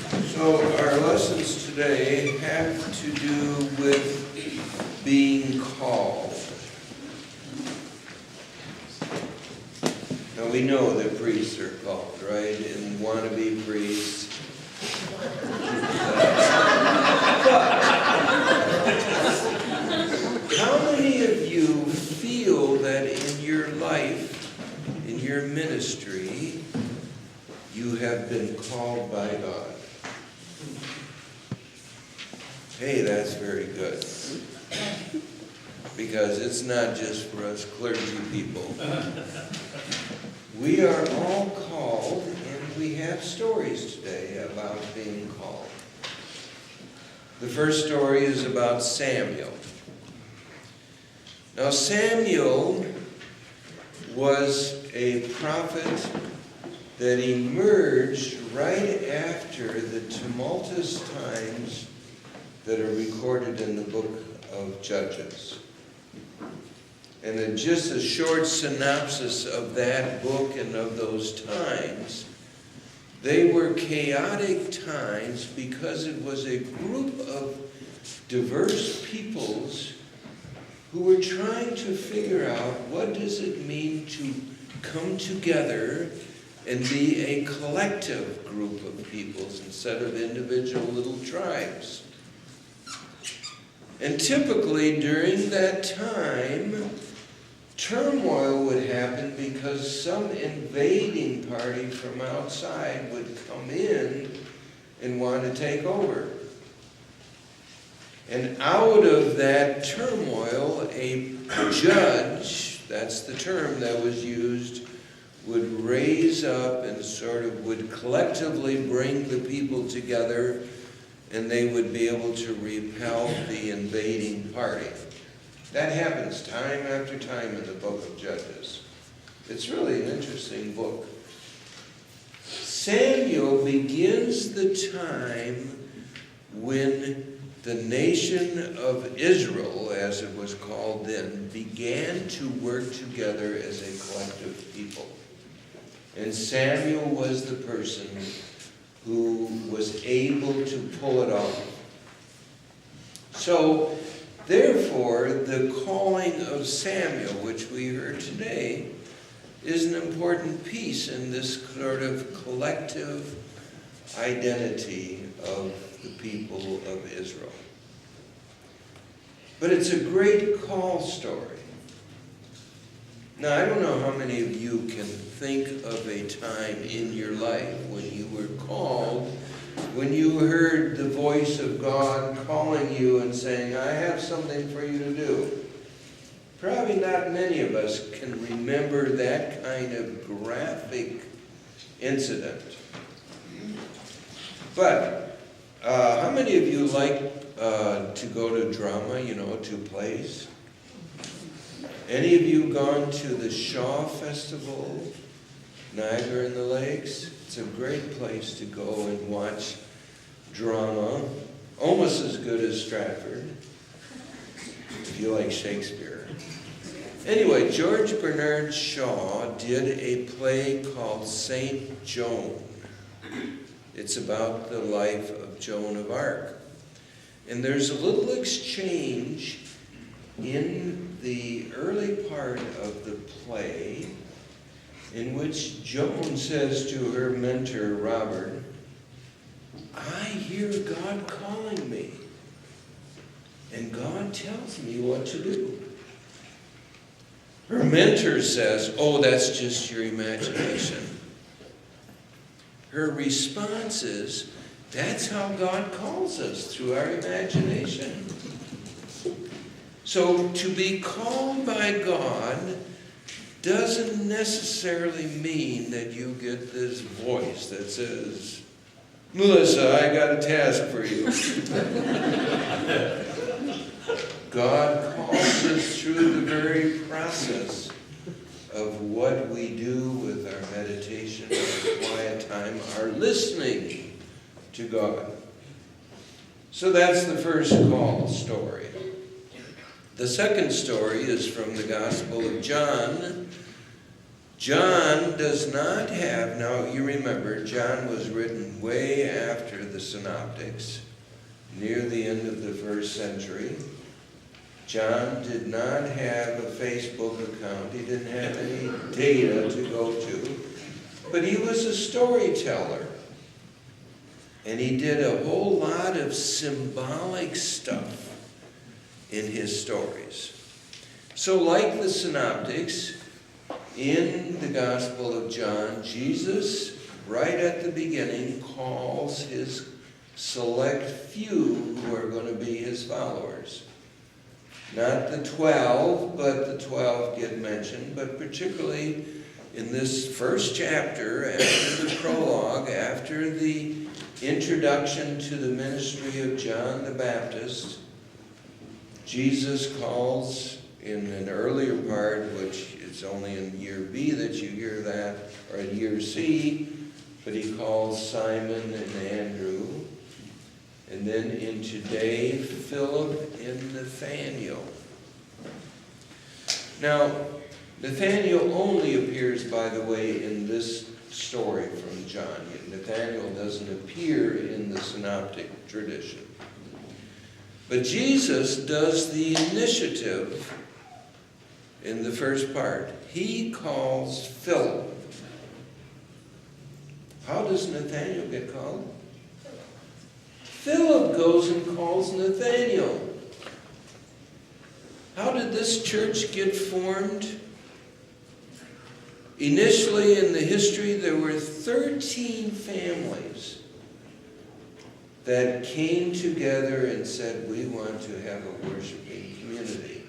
So our lessons today have to do with being called. Now we know that priests are called, right? And wannabe priests. But how many of you feel that in your life, in your ministry, you have been called by God? Hey, that's very good. Because it's not just for us clergy people. We are all called, and we have stories today about being called. The first story is about Samuel. Now, Samuel was a prophet that emerged right after the tumultuous times that are recorded in the book of Judges. And just a short synopsis of that book and of those times, they were chaotic times because it was a group of diverse peoples who were trying to figure out what does it mean to come together and be a collective group of peoples instead of individual little tribes. And typically during that time, turmoil would happen because some invading party from outside would come in and want to take over. And out of that turmoil, a judge, that's the term that was used, would raise up and sort of would collectively bring the people together, and they would be able to repel the invading party. That happens time after time in the book of Judges. It's really an interesting book. Samuel begins the time when the nation of Israel, as it was called then, began to work together as a collective people. And Samuel was the person who was able to pull it off. So, therefore, the calling of Samuel, which we heard today, is an important piece in this sort of collective identity of the people of Israel. But it's a great call story. Now, I don't know how many of you can think of a time in your life when you were called, when you heard the voice of God calling you and saying, I have something for you to do. Probably not many of us can remember that kind of graphic incident. But how many of you like to go to drama, to plays? Any of you gone to the Shaw Festival, Niagara in the Lakes? It's a great place to go and watch drama, almost as good as Stratford, if you like Shakespeare. Anyway, George Bernard Shaw did a play called St. Joan. It's about the life of Joan of Arc. And there's a little exchange in the early part of the play in which Joan says to her mentor, Robert, I hear God calling me, and God tells me what to do. Her mentor says, oh, that's just your imagination. Her response is, that's how God calls us, through our imagination. So to be called by God doesn't necessarily mean that you get this voice that says, Melissa, I got a task for you. God calls us through the very process of what we do with our meditation, our quiet time, our listening to God. So that's the first call story. The second story is from the Gospel of John, John does not have, now you remember, John was written way after the Synoptics, near the end of the first century. John did not have a Facebook account. He didn't have any data to go to. But he was a storyteller. And he did a whole lot of symbolic stuff in his stories. So like the Synoptics, in the Gospel of John, Jesus, right at the beginning, calls his select few who are going to be his followers. Not the 12, but the 12 get mentioned, but particularly in this first chapter, after the prologue, after the introduction to the ministry of John the Baptist, Jesus calls in an earlier part, which it's only in year B that you hear that, or in year C, but he calls Simon and Andrew, and then in today, Philip and Nathaniel. Now, Nathaniel only appears, by the way, in this story from John. Nathaniel doesn't appear in the synoptic tradition. But Jesus does the initiative in the first part. He calls Philip. How does Nathaniel get called? Philip goes and calls Nathaniel. How did this church get formed? Initially in the history, there were 13 families that came together and said, we want to have a worshiping community.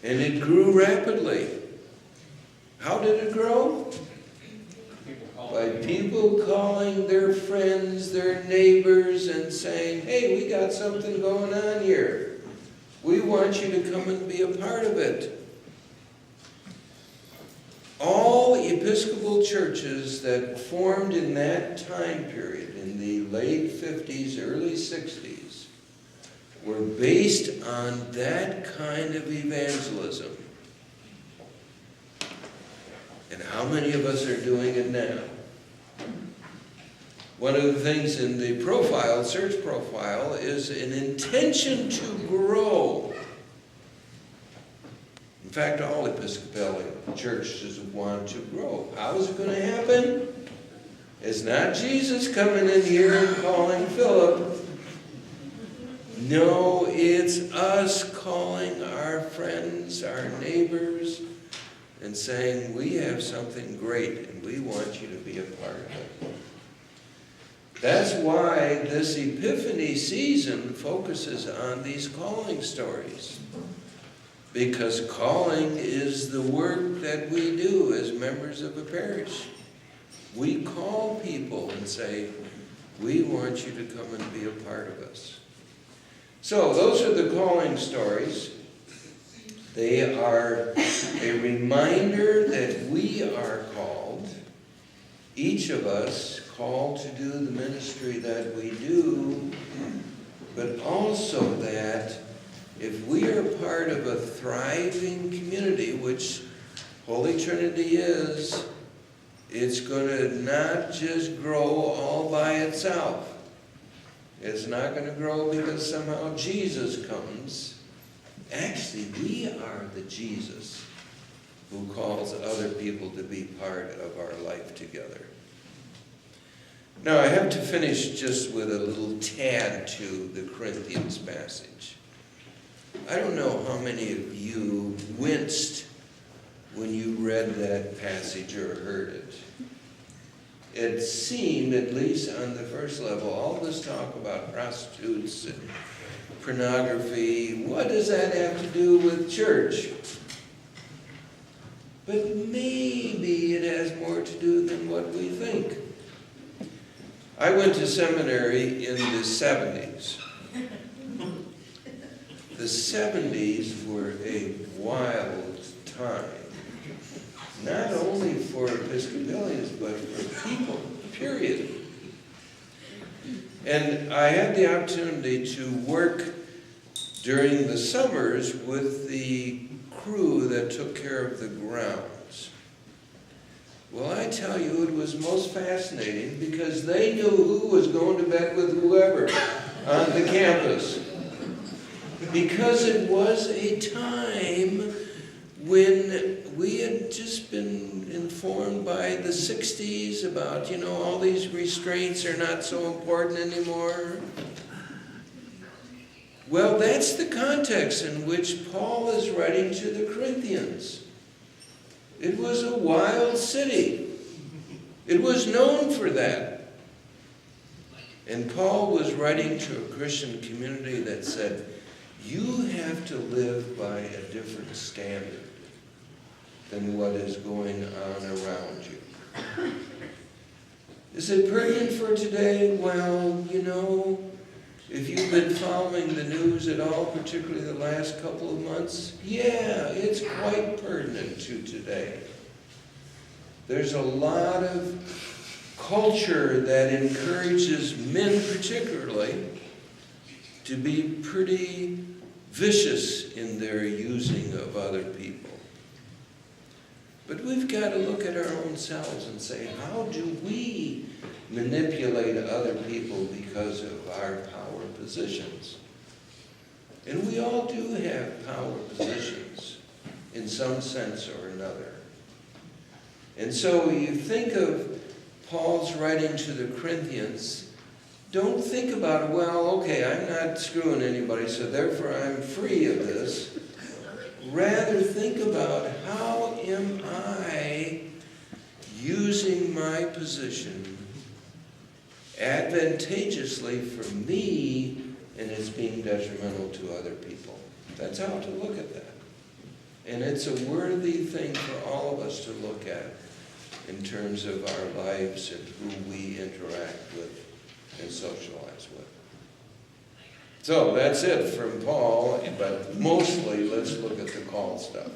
And it grew rapidly. How did it grow? By people calling their friends, their neighbors, and saying, hey, we got something going on here. We want you to come and be a part of it. All Episcopal churches that formed in that time period, in the late 50s, early 60s, were based on that kind of evangelism. And how many of us are doing it now? One of the things in the profile, search profile, is an intention to grow. In fact, all Episcopalian churches want to grow. How is it going to happen? It's not Jesus coming in here and calling Philip. No, it's us calling our friends, our neighbors, and saying, we have something great and we want you to be a part of it. That's why this Epiphany season focuses on these calling stories. Because calling is the work that we do as members of a parish. We call people and say, we want you to come and be a part of us. So those are the calling stories. They are a reminder that we are called, each of us called to do the ministry that we do, but also that if we are part of a thriving community, which Holy Trinity is, it's going to not just grow all by itself. It's not going to grow because somehow Jesus comes. Actually, we are the Jesus who calls other people to be part of our life together. Now, I have to finish just with a little tad to the Corinthians passage. I don't know how many of you winced when you read that passage or heard it. It seemed, at least on the first level, all this talk about prostitutes and pornography, what does that have to do with church? But maybe it has more to do than what we think. I went to seminary in the 70s. The 70s were a wild time, not only for Episcopalians, but for people, period. And I had the opportunity to work during the summers with the crew that took care of the grounds. Well, I tell you, it was most fascinating because they knew who was going to bed with whoever on the campus. Because it was a time when we had just been informed by the 60s about, all these restraints are not so important anymore. Well, that's the context in which Paul is writing to the Corinthians. It was a wild city. It was known for that. And Paul was writing to a Christian community that said, you have to live by a different standard than what is going on around you. Is it pertinent for today? Well, if you've been following the news at all, particularly the last couple of months, yeah, it's quite pertinent to today. There's a lot of culture that encourages men particularly to be pretty vicious in their using of other people. But we've got to look at our own selves and say, how do we manipulate other people because of our power positions? And we all do have power positions in some sense or another. And so you think of Paul's writing to the Corinthians, don't think about, well, okay, I'm not screwing anybody, so therefore I'm free of this. Rather think about, how am I using my position advantageously for me, and it's being detrimental to other people? That's how to look at that. And it's a worthy thing for all of us to look at in terms of our lives and who we interact with and socialize with. So that's it from Paul, but mostly let's look at the call stuff.